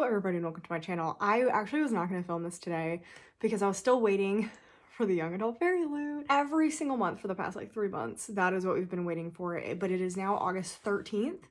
everybody and welcome to my channel. I actually was not going to film this today because I was still waiting for the young adult Fairyloot. Every single month for the past like 3 months, that is what we've been waiting for, but it is now August 13th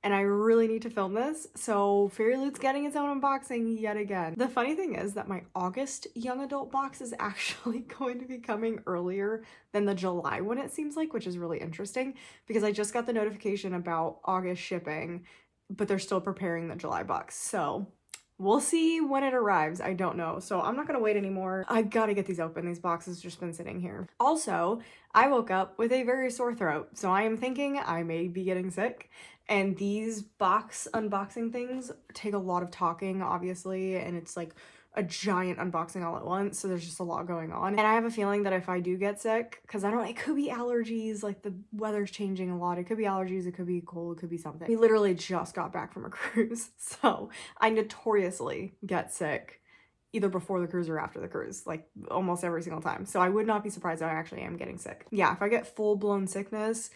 and I really need to film this, so Fairyloot's getting its own unboxing yet again. The funny thing is that my August young adult box is actually going to be coming earlier than the July one, it seems like, which is really interesting because I just got the notification about August shipping, but they're still preparing the July box. So we'll see when it arrives. I don't know. So I'm not going to wait anymore. I got to get these open. These boxes just been sitting here. Also, I woke up with a very sore throat. So I am thinking I may be getting sick. And these box unboxing things take a lot of talking, obviously. And it's like a giant unboxing all at once, so there's just a lot going on. And I have a feeling that if I do get sick, because it could be allergies, like the weather's changing a lot, it could be allergies, it could be cold, it could be something. We literally just got back from a cruise, so I notoriously get sick either before the cruise or after the cruise, like almost every single time. So I would not be surprised if I actually am getting sick. Yeah, if I get full-blown sickness,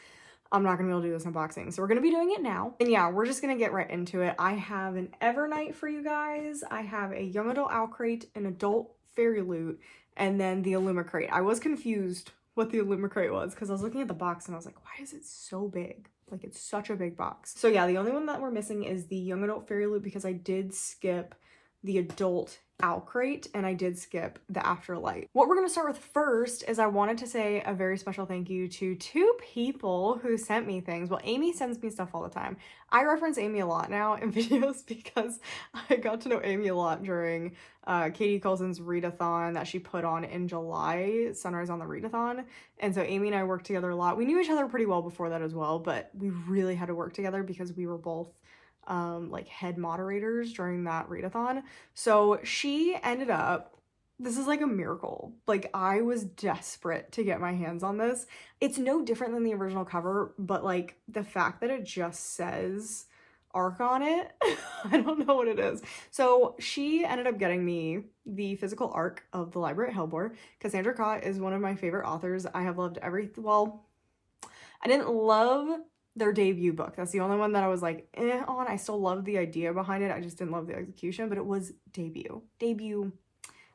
I'm not gonna be able to do this unboxing. So we're gonna be doing it now. And yeah, we're just gonna get right into it. I have an Evernight for you guys. I have a young adult Owlcrate, an adult Fairyloot, and then the Illumicrate. I was confused what the Illumicrate was because I was looking at the box and I was like, why is it so big? Like, it's such a big box. So yeah, the only one that we're missing is the young adult Fairyloot because I did skip the adult Owlcrate and I did skip the Afterlight. What we're going to start with first is I wanted to say a very special thank you to 2 people who sent me things. Well, Amy sends me stuff all the time. I reference Amy a lot now in videos because I got to know Amy a lot during Katie Coulson's readathon that she put on in July, Sunrise on the Readathon. And so Amy and I worked together a lot. We knew each other pretty well before that as well, but we really had to work together because we were both like head moderators during that readathon. So she ended up, this is like a miracle. Like, I was desperate to get my hands on this. It's no different than the original cover, but like the fact that it just says ARC on it, I don't know what it is. So she ended up getting me the physical ARC of The Library at Hellbore. Cassandra Cott is one of my favorite authors. I have loved well, I didn't love their debut book. That's the only one that I was like on. I still loved the idea behind it. I just didn't love the execution, but it was debut.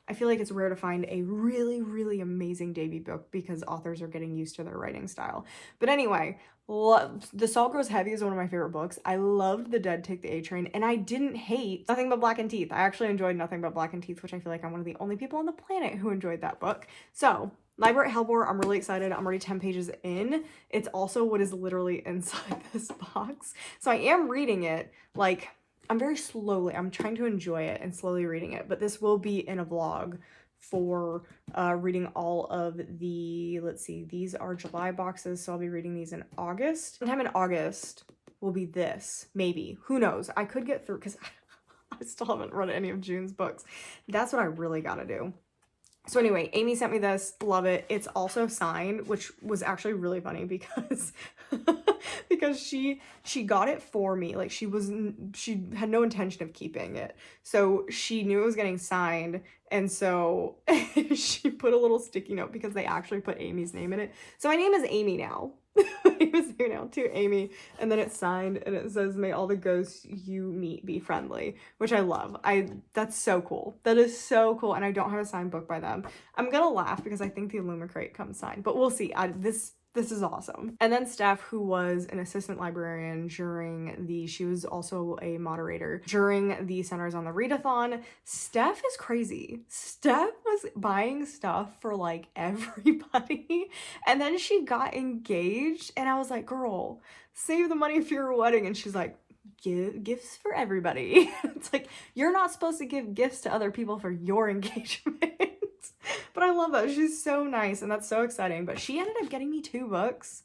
I feel like it's rare to find a really, really amazing debut book because authors are getting used to their writing style. But anyway, The Salt Grows Heavy is one of my favorite books. I loved The Dead Take the A Train, and I didn't hate Nothing But Black and Teeth. I actually enjoyed Nothing But Black and Teeth, which I feel like I'm one of the only people on the planet who enjoyed that book. So Library at Hellbore, I'm really excited. I'm already 10 pages in. It's also what is literally inside this box. So I am reading it, like, I'm very slowly, I'm trying to enjoy it and slowly reading it, but this will be in a vlog for reading all of the, let's see, these are July boxes, so I'll be reading these in August. Sometime in August will be this, maybe. Who knows? I could get through, because I still haven't read any of June's books. That's what I really gotta do. So anyway, Amy sent me this, love it. It's also signed, which was actually really funny because because she got it for me. Like, she had no intention of keeping it. So she knew it was getting signed, and so she put a little sticky note because they actually put Amy's name in it. So my name is Amy now. My name is here now to Amy, and then it's signed and it says, "May all the ghosts you meet be friendly," which I love. That's so cool. That is so cool, and I don't have a signed book by them. I'm gonna laugh because I think the Illumicrate comes signed, but we'll see. This is awesome. And then Steph, who was an assistant librarian she was also a moderator during the Sunrise on the Readathon. Steph is crazy. Steph was buying stuff for like everybody. And then she got engaged and I was like, girl, save the money for your wedding. And she's like, give gifts for everybody. It's like, you're not supposed to give gifts to other people for your engagement. But I love that. She's so nice and that's so exciting. But she ended up getting me 2 books.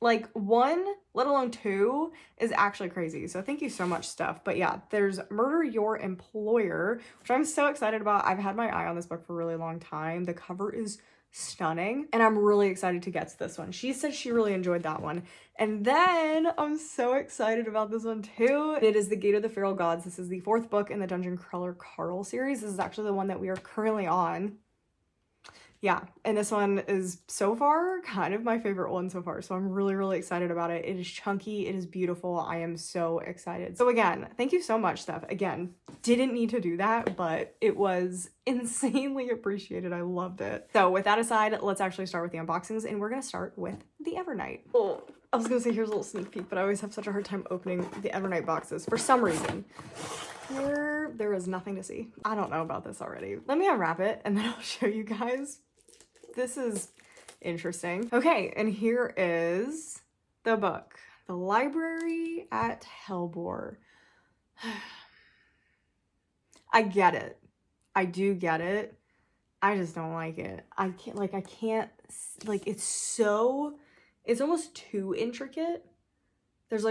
Like, 1, let alone 2, is actually crazy. So thank you so much, Steph. But yeah, there's Murder Your Employer, which I'm so excited about. I've had my eye on this book for a really long time. The cover is stunning and I'm really excited to get to this one. She said she really enjoyed that one. And then I'm so excited about this one too. It is The Gate of the Feral Gods. This is the 4th book in the Dungeon Crawler Carl series. This is actually the one that we are currently on. yeah, and this one is so far kind of my favorite one so far, so I'm really, really excited about it. It is chunky, it is beautiful, I am so excited. So again, thank you so much, Steph. Again, didn't need to do that, but it was insanely appreciated. I loved it. So with that aside, let's actually start with the unboxings, and we're gonna start with the Evernight. Oh, I was gonna say here's a little sneak peek, but I always have such a hard time opening the Evernight boxes for some reason. Here, there is nothing to see. I don't know about this already. Let me unwrap it, and then I'll show you guys. This is interesting. Okay, and here is the book. The Library at Hellbore. I get it. I do get it. I just don't like it. I can't, it's almost too intricate. There's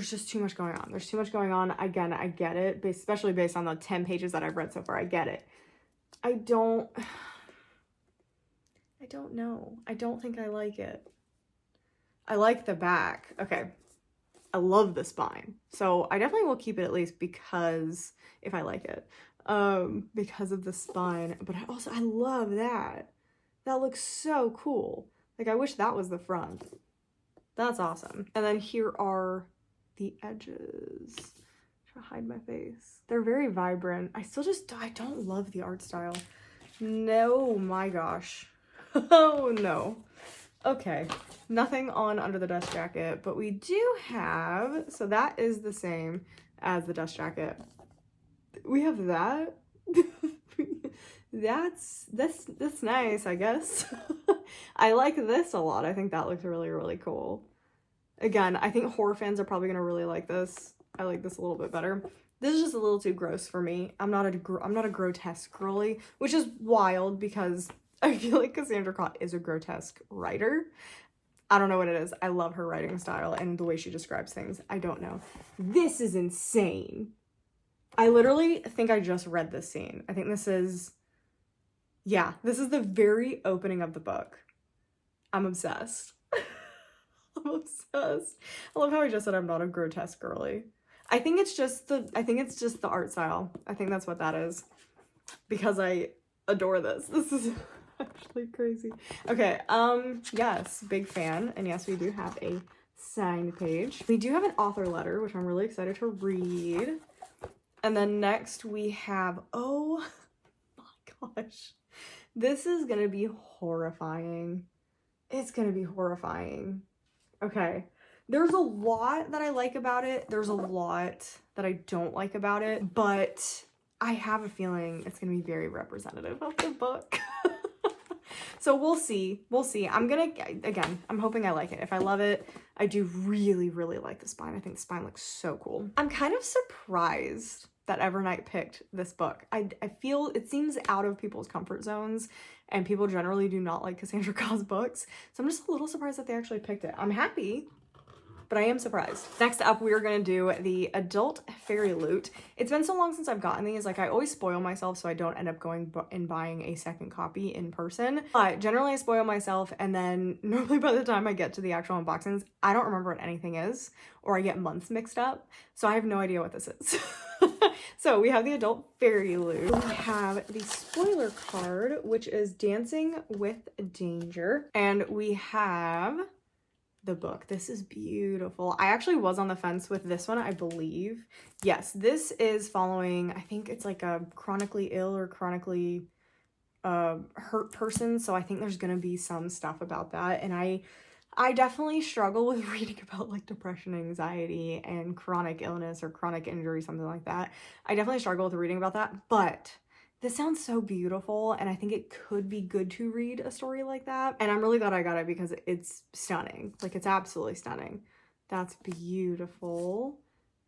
just too much going on. There's too much going on. Again, I get it, especially based on the 10 pages that I've read so far. I get it. I don't know. I don't think I like it. I like the back. Okay. I love the spine. So I definitely will keep it at least because if I like it. Because of the spine. But I love that. That looks so cool. Like I wish that was the front. That's awesome. And then here are the edges. Try to hide my face. They're very vibrant. I don't love the art style. No, my gosh. Oh no. Okay, nothing on under the dust jacket, but we do have, so that is the same as the dust jacket. We have that. That's nice, I guess. I like this a lot. I think that looks really, really cool. Again, I think horror fans are probably gonna really like this. I like this a little bit better. This is just a little too gross for me. I'm not a grotesque girly, which is wild because I feel like Cassandra Clare is a grotesque writer. I don't know what it is. I love her writing style and the way she describes things. I don't know. This is insane. I literally think I just read this scene. I think this is the very opening of the book. I'm obsessed. I'm obsessed. I love how I just said I'm not a grotesque girly. I think it's just the art style. I think that's what that is. Because I adore this. This is actually crazy. Okay, yes, big fan. And yes, we do have a signed page. We do have an author letter, which I'm really excited to read. And then next we have, oh my gosh, this is gonna be horrifying. It's gonna be horrifying. Okay, there's a lot that I like about it. There's a lot that I don't like about it, but I have a feeling it's gonna be very representative of the book. So we'll see. I'm hoping I like it. If I love it, I do really, really like the spine. I think the spine looks so cool. I'm kind of surprised that Evernight picked this book. I feel it seems out of people's comfort zones, and people generally do not like Cassandra Clare's books. So I'm just a little surprised that they actually picked it. I'm happy, but I am surprised. Next up, we are going to do the adult Fairyloot. It's been so long since I've gotten these. Like, I always spoil myself so I don't end up going and buying a second copy in person. But generally, I spoil myself, and then normally by the time I get to the actual unboxings, I don't remember what anything is, or I get months mixed up. So I have no idea what this is. So we have the adult Fairyloot. We have the spoiler card, which is Dancing with Danger. And we have the book. This is beautiful. I actually was on the fence with this one, I believe. Yes, this is following, I think it's like a chronically ill or chronically hurt person. So I think there's gonna be some stuff about that. And I definitely struggle with reading about like depression, anxiety, and chronic illness or chronic injury, something like that. I definitely struggle with reading about that, but this sounds so beautiful, and I think it could be good to read a story like that. And I'm really glad I got it because it's stunning. Like, it's absolutely stunning. That's beautiful.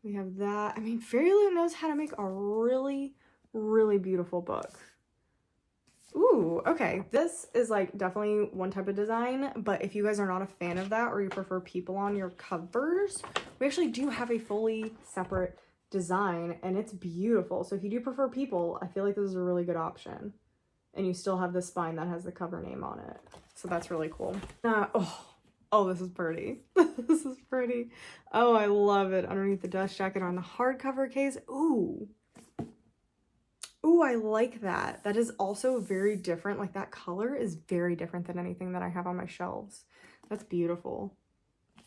We have that. I mean, Fairyloot knows how to make a really, really beautiful book. Ooh, okay. This is like definitely one type of design, but if you guys are not a fan of that or you prefer people on your covers, we actually do have a fully separate design, and it's beautiful. So if you do prefer people, I feel like this is a really good option. And you still have the spine that has the cover name on it. So that's really cool. Oh, this is pretty. This is pretty. Oh, I love it. Underneath the dust jacket on the hardcover case. Ooh. Ooh, I like that. That is also very different. Like that color is very different than anything that I have on my shelves. That's beautiful.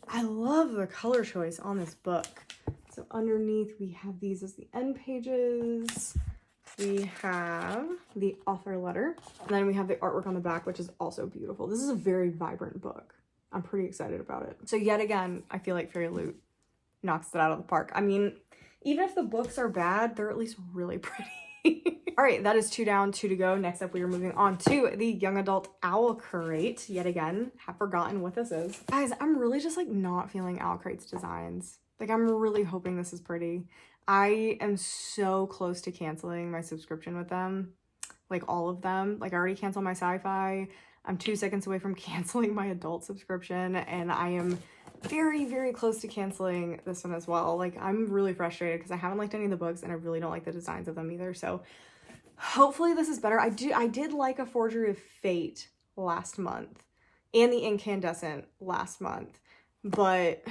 I love the color choice on this book. So underneath we have these as the end pages. We have the author letter. And then we have the artwork on the back, which is also beautiful. This is a very vibrant book. I'm pretty excited about it. So yet again, I feel like Fairyloot knocks it out of the park. I mean, even if the books are bad, they're at least really pretty. All right, that is 2 down, 2 to go. Next up, we are moving on to the young adult Owlcrate. Yet again, have forgotten what this is. Guys, I'm really just like not feeling Owlcrate's designs. Like I'm really hoping this is pretty. I am so close to canceling my subscription with them. Like all of them. Like I already canceled my sci-fi. I'm 2 seconds away from canceling my adult subscription, and I am very, very close to canceling this one as well. Like I'm really frustrated because I haven't liked any of the books and I really don't like the designs of them either. So hopefully this is better. I did like A Forgery of Fate last month and The Incandescent last month, but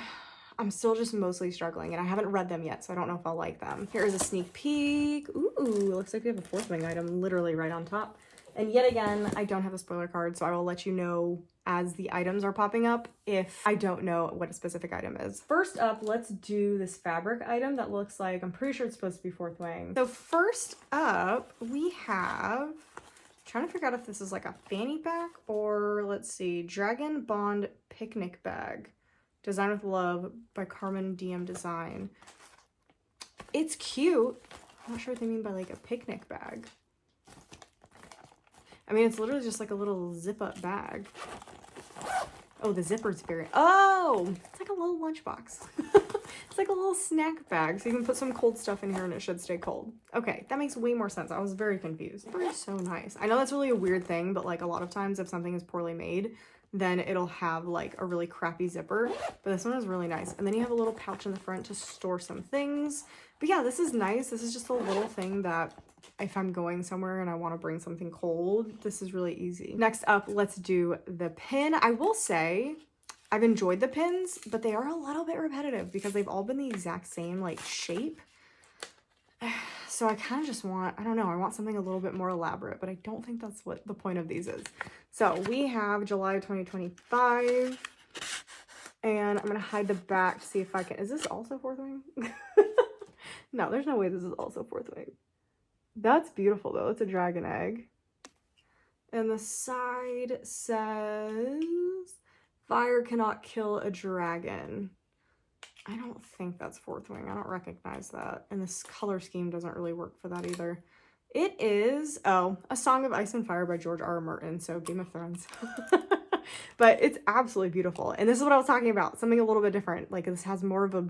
I'm still just mostly struggling and I haven't read them yet, so I don't know if I'll like them. Here is a sneak peek. Ooh, looks like we have a fourth wing item literally right on top. And yet again, I don't have a spoiler card, so I will let you know as the items are popping up if I don't know what a specific item is. First up, let's do this fabric item that looks like, I'm pretty sure it's supposed to be fourth wing. So first up, we have, I'm trying to figure out if this is like a fanny pack or let's see, Dragon Bond picnic bag. Designed with Love by Carmen DM Design. It's cute. I'm not sure what they mean by like a picnic bag. I mean, it's literally just like a little zip-up bag. Oh, the zipper's very... Oh! It's like a little lunchbox. It's like a little snack bag, so you can put some cold stuff in here and it should stay cold. Okay, that makes way more sense. I was very confused. It's so nice. I know that's really a weird thing, but like a lot of times if something is poorly made, then it'll have like a really crappy zipper. But this one is really nice. And then you have a little pouch in the front to store some things. But yeah, this is nice. This is just a little thing that if I'm going somewhere and I want to bring something cold, this is really easy. Next up, let's do the pin. I will say I've enjoyed the pins, but they are a little bit repetitive because they've all been the exact same like shape. So I kind of just want, I don't know, I want something a little bit more elaborate, but I don't think that's what the point of these is. So we have July 2025, and I'm going to hide the back to see if I can, is this also fourth wing? No, there's no way this is also fourth wing. That's beautiful though. It's a dragon egg. And the side says, fire cannot kill a dragon. I don't think that's fourth wing. I don't recognize that. And this color scheme doesn't really work for that either. It is, oh, A Song of Ice and Fire by George R. R. Martin, so Game of Thrones. But it's absolutely beautiful. And this is what I was talking about. Something a little bit different. Like this has more of a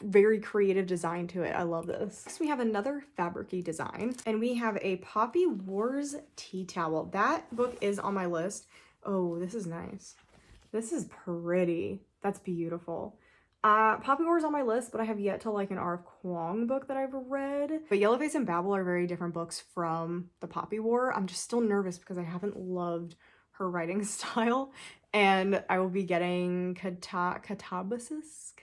very creative design to it. I love this. Next we have another fabric-y design. And we have a Poppy Wars tea towel. That book is on my list. Oh, this is nice. This is pretty. That's beautiful. Poppy War is on my list, but I have yet to like an R.F. Kuang book that I've read. But Yellowface and Babel are very different books from the Poppy War. I'm just still nervous because I haven't loved her writing style. And I will be getting Catabasis?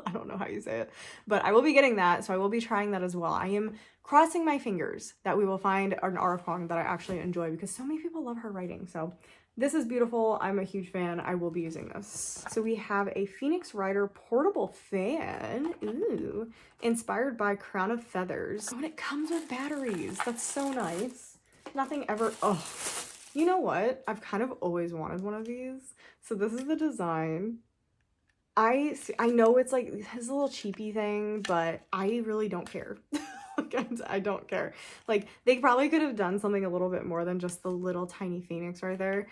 I don't know how you say it. But I will be getting that, so I will be trying that as well. I am crossing my fingers that we will find an R.F. Kuang that I actually enjoy because so many people love her writing. So this is beautiful. I'm a huge fan. I will be using this. So we have a Phoenix Rider portable fan. Ooh. Inspired by Crown of Feathers. Oh, and it comes with batteries. That's so nice. Nothing ever... Oh, you know what? I've kind of always wanted one of these. So this is the design. I know it's like this little cheapy thing, but I really don't care. I don't care. Like, they probably could have done something a little bit more than just the little tiny phoenix right there.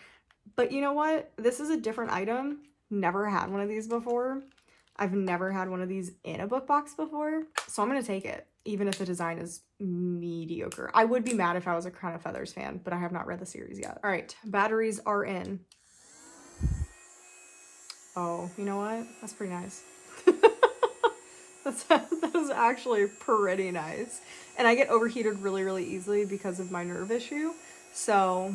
But you know what? This is a different item. Never had one of these before. I've never had one of these in a book box before. So I'm going to take it, even if the design is mediocre. I would be mad if I was a Crown of Feathers fan, but I have not read the series yet. All right, batteries are in. Oh, you know what? That's pretty nice. That is actually pretty nice. And I get overheated really, really easily because of my nerve issue. So,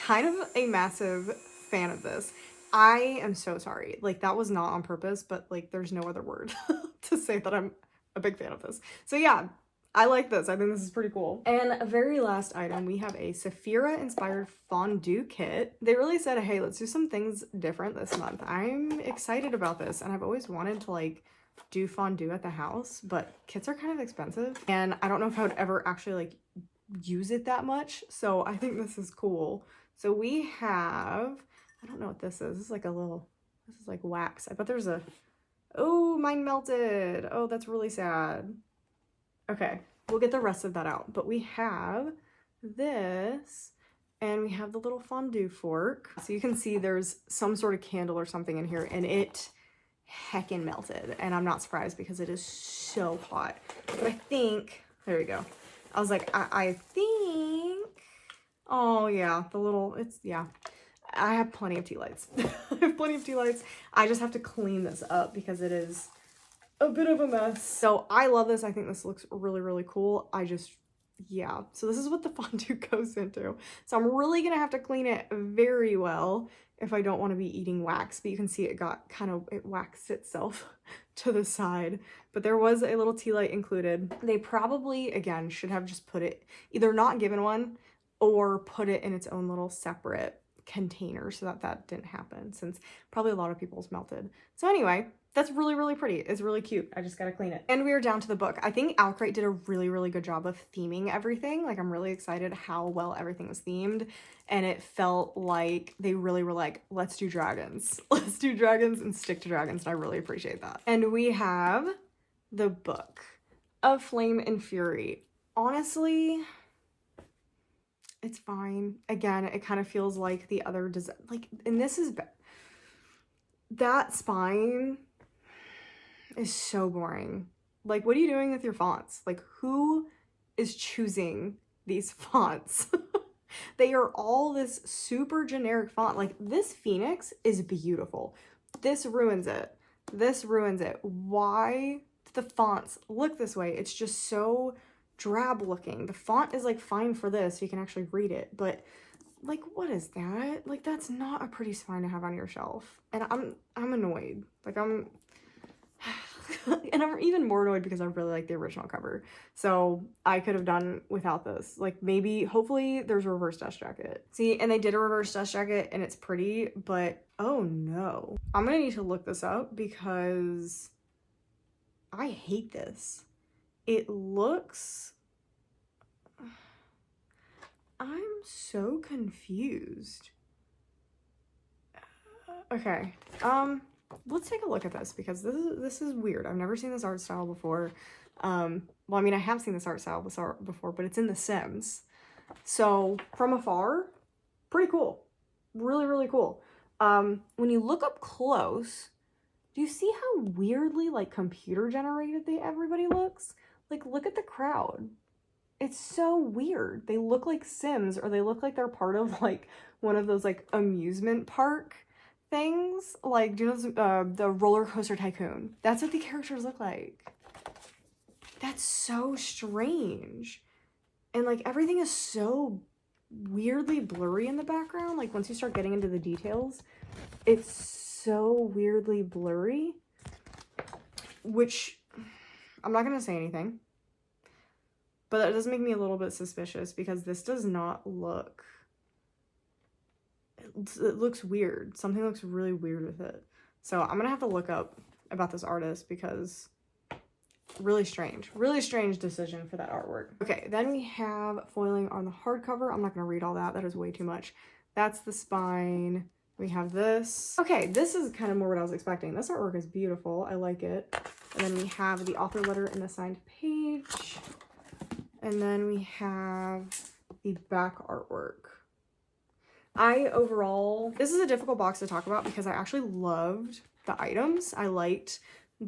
kind of a massive fan of this. I am so sorry. Like, that was not on purpose, but like, there's no other word to say that I'm a big fan of this. So yeah, I like this. I think this is pretty cool. And a very last item, we have a Saphira inspired fondue kit. They really said, hey, let's do some things different this month. I'm excited about this, and I've always wanted to like do fondue at the house, but kits are kind of expensive, and I don't know if I would ever actually like use it that much. So I think this is cool. So we have, I don't know what this is. This is like a little, this is like wax. I bet there's a, oh, mine melted. Oh, that's really sad. Okay, we'll get the rest of that out. But we have this, and we have the little fondue fork. So you can see there's some sort of candle or something in here, and it heckin' melted. And I'm not surprised because it is so hot. But I think, there we go. I was like, I think, oh yeah, the little, it's, yeah. I have plenty of tea lights. I have plenty of tea lights. I just have to clean this up because it is a bit of a mess. So I love this. I think this looks really, really cool. Yeah. So this is what the fondue goes into. So I'm really going to have to clean it very well if I don't want to be eating wax. But you can see it got kind of, it waxed itself to the side. But there was a little tea light included. They probably, again, should have just put it, either not given one or put it in its own little separate container so that that didn't happen, since probably a lot of people's melted. So anyway, that's really, really pretty. It's really cute. I just gotta clean it. And we are down to the book. I think Owlcrate did a really, really good job of theming everything. Like, I'm really excited how well everything was themed, and it felt like they really were like, let's do dragons. Let's do dragons and stick to dragons, and I really appreciate that. And we have the Book of Flame and Fury. Honestly, it's fine. Again, it kind of feels like the other design, like, and this is, that spine is so boring. Like, what are you doing with your fonts? Like, who is choosing these fonts? They are all this super generic font. Like, this Phoenix is beautiful. This ruins it. This ruins it. Why do the fonts look this way? It's just so drab looking. The font is like fine for this, you can actually read it, but like, what is that? Like, that's not a pretty spine to have on your shelf. And I'm annoyed. Like, and I'm even more annoyed because I really like the original cover. So I could have done without this. Like, maybe, hopefully there's a reverse dust jacket. See, and they did a reverse dust jacket and it's pretty, but oh no. I'm gonna need to look this up because I hate this. It looks, I'm so confused. Okay, let's take a look at this because this is weird. I've never seen this art style before. Well, I mean, I have seen this art style before, but it's in The Sims. So from afar, pretty cool. Really, really cool. When you look up close, do you see how weirdly, like, computer generated everybody looks? Like, look at the crowd. It's so weird. They look like Sims, or they look like they're part of, like, one of those, like, amusement park things. Like, do you know the Roller Coaster Tycoon? That's what the characters look like. That's so strange. And, like, everything is so weirdly blurry in the background. Like, once you start getting into the details, it's so weirdly blurry. Which, I'm not going to say anything. But that does make me a little bit suspicious because this does not look, it looks weird. Something looks really weird with it. So I'm going to have to look up about this artist because really strange decision for that artwork. Okay, then we have foiling on the hardcover. I'm not going to read all that. That is way too much. That's the spine. We have this. Okay, this is kind of more what I was expecting. This artwork is beautiful. I like it. And then we have the author letter and the signed page. And then we have the back artwork. This is a difficult box to talk about because I actually loved the items. I liked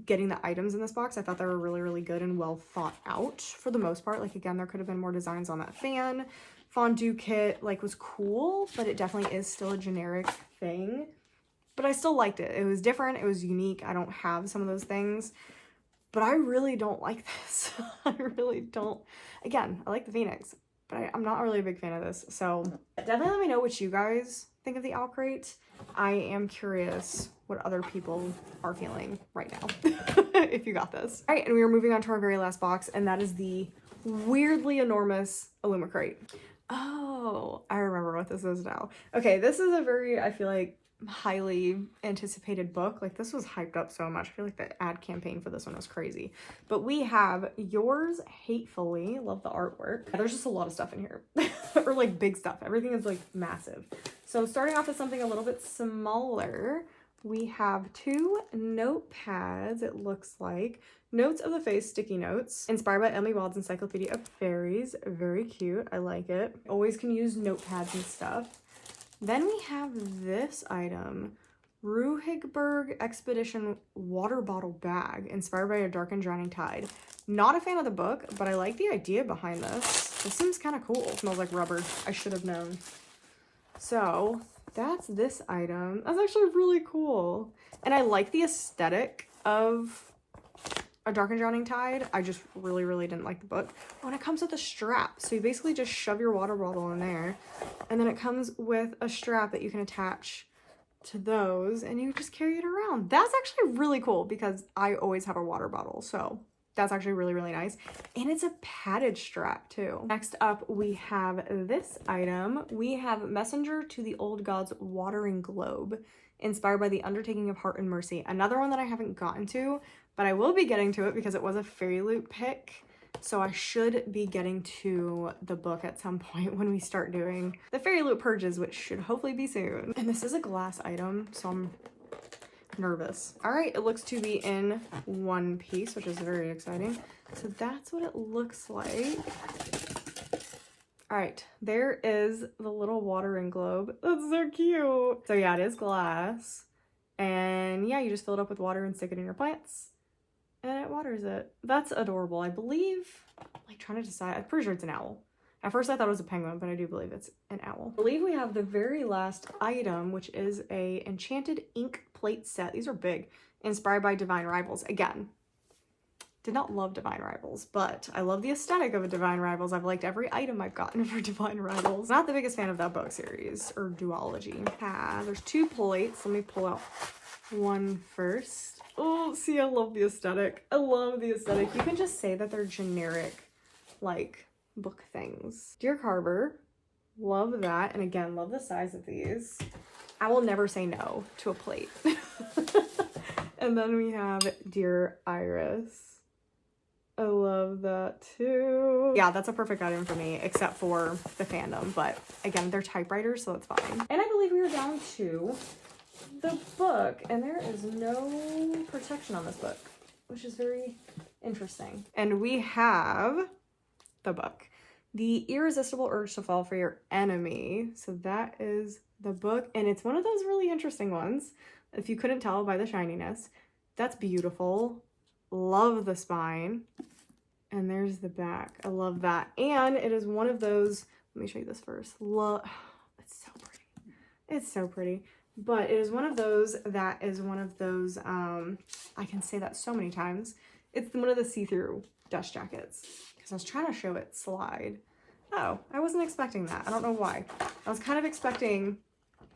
getting the items in this box. I thought they were really, really good and well thought out for the most part. Like, again, there could have been more designs on that fan. Fondue kit, like, was cool, but it definitely is still a generic thing. But I still liked it. It was different. It was unique. I don't have some of those things. But I really don't like this. I really don't. Again, I like the Phoenix, but I'm not really a big fan of this. So definitely let me know what you guys think of the Owlcrate. I am curious what other people are feeling right now, if you got this. All right, and we are moving on to our very last box, and that is the weirdly enormous Illumicrate. Oh, I remember what this is now. Okay, this is a very, I feel like, highly anticipated book. Like, this was hyped up so much. I feel like the ad campaign for this one was crazy. But we have Yours Hatefully. Love the artwork. There's just a lot of stuff in here. Or like big stuff. Everything is like massive. So starting off with something a little bit smaller, we have 2 notepads, it looks like. Notes of the Face sticky notes, inspired by Emily Wild's Encyclopedia of Fairies. Very cute. I like it. Always can use notepads and stuff. Then we have this item, Ruhigberg Expedition Water Bottle Bag, inspired by A Dark and Drowning Tide. Not a fan of the book, but I like the idea behind this. This seems kind of cool. It smells like rubber. I should have known. So that's this item. That's actually really cool. And I like the aesthetic of A Dark and Drowning Tide. I just really didn't like the book. Oh, and it comes with a strap. So you basically just shove your water bottle in there. And then it comes with a strap that you can attach to those. And you just carry it around. That's actually really cool because I always have a water bottle. So that's actually really nice. And it's a padded strap too. Next up, we have this item. We have Messenger to the Old Gods Watering Globe, inspired by the Undertaking of Heart and Mercy. Another one that I haven't gotten to, but I will be getting to it because it was a Fairyloot pick. So I should be getting to the book at some point when we start doing the Fairyloot purges, which should hopefully be soon. And this is a glass item, so I'm nervous. All right, it looks to be in one piece, which is very exciting. So that's what it looks like. All right, there is the little watering globe. That's so cute. So yeah, it is glass. And yeah, you just fill it up with water and stick it in your plants. And it waters it. That's adorable. I believe, like trying to decide, I'm pretty sure it's an owl. At first I thought it was a penguin, but I do believe it's an owl. I believe we have the very last item, which is a enchanted ink plate set. These are big, inspired by Divine Rivals. Again, did not love Divine Rivals, but I love the aesthetic of a Divine Rivals. I've liked every item I've gotten for Divine Rivals. Not the biggest fan of that book series, or duology. There's 2 plates. Let me pull out one first. Oh, see, I love the aesthetic. I love the aesthetic. You can just say that they're generic, like, book things. Dear Carver, love that. And again, love the size of these. I will never say no to a plate. And then we have Dear Iris. I love that too. Yeah, that's a perfect item for me, except for the fandom. But again, they're typewriters, so it's fine. And I believe we are down to the book, and there is no protection on this book, which is very interesting. And we have the book, The Irresistible Urge to Fall for Your Enemy. So that is the book, and it's one of those really interesting ones, if you couldn't tell by the shininess. That's beautiful. Love the spine. And there's the back. I love that. And it is one of those, let me show you this first. It's so pretty. It's so pretty. But it is one of those that is one of those, I can say that so many times. It's one of the see-through dust jackets. Because I was trying to show it slide. Oh, I wasn't expecting that. I don't know why. I was kind of expecting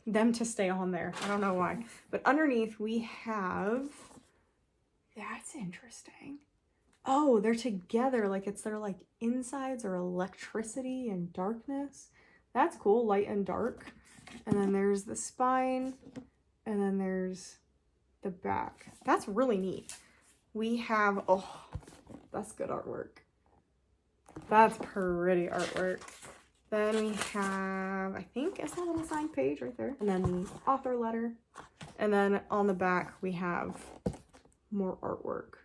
them to stay on there. I don't know why. But underneath we have, that's interesting. Oh, they're together. Like it's their like insides are electricity and darkness. That's cool. Light and dark. And then there's the spine. And then there's the back. That's really neat. We have, oh, that's good artwork. That's pretty artwork. Then we have, I think it's a little signed page right there. And then the author letter. And then on the back, we have more artwork.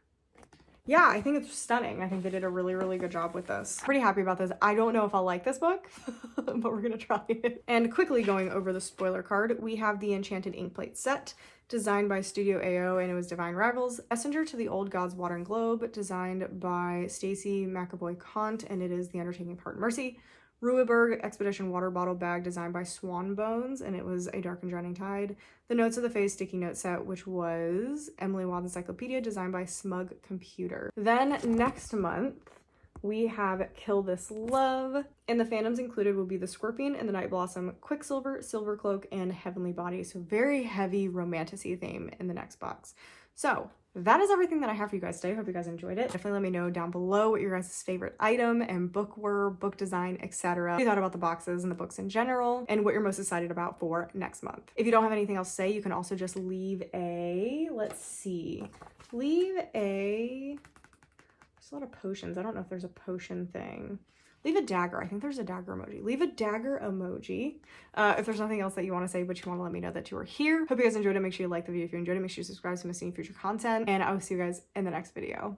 Yeah, I think it's stunning. I think they did a really good job with this. Pretty happy about this. I don't know if I'll like this book, but we're gonna try it. And quickly going over the spoiler card, we have the Enchanted Inkplate set, designed by Studio AO, and it was Divine Rivals. Messenger to the Old Gods Watering Globe, designed by Stacy McAvoy-Kant, and it is The Undertaking of Heart and Mercy. Ruhigberg Expedition Water Bottle Bag, designed by Swan Bones, and it was A Dark and Drowning Tide. The Notes of the Face sticky note set, which was Emily Wild's Encyclopedia, designed by Smug Computer. Then next month, we have Kill This Love. And the fandoms included will be the Scorpion and the Night Blossom, Quicksilver, Silver Cloak, and Heavenly Body. So very heavy romantasy theme in the next box. So that is everything that I have for you guys today. Hope you guys enjoyed it. Definitely let me know down below what your guys' favorite item and book were, book design, etc. What you thought about the boxes and the books in general, and what you're most excited about for next month. If you don't have anything else to say, you can also just leave a, let's see, leave a, there's a lot of potions. I don't know if there's a potion thing. Leave a dagger. I think there's a dagger emoji. Leave a dagger emoji. If there's nothing else that you want to say, but you want to let me know that you are here. Hope you guys enjoyed it. Make sure you like the video if you enjoyed it. Make sure you subscribe to miss any future content. And I will see you guys in the next video.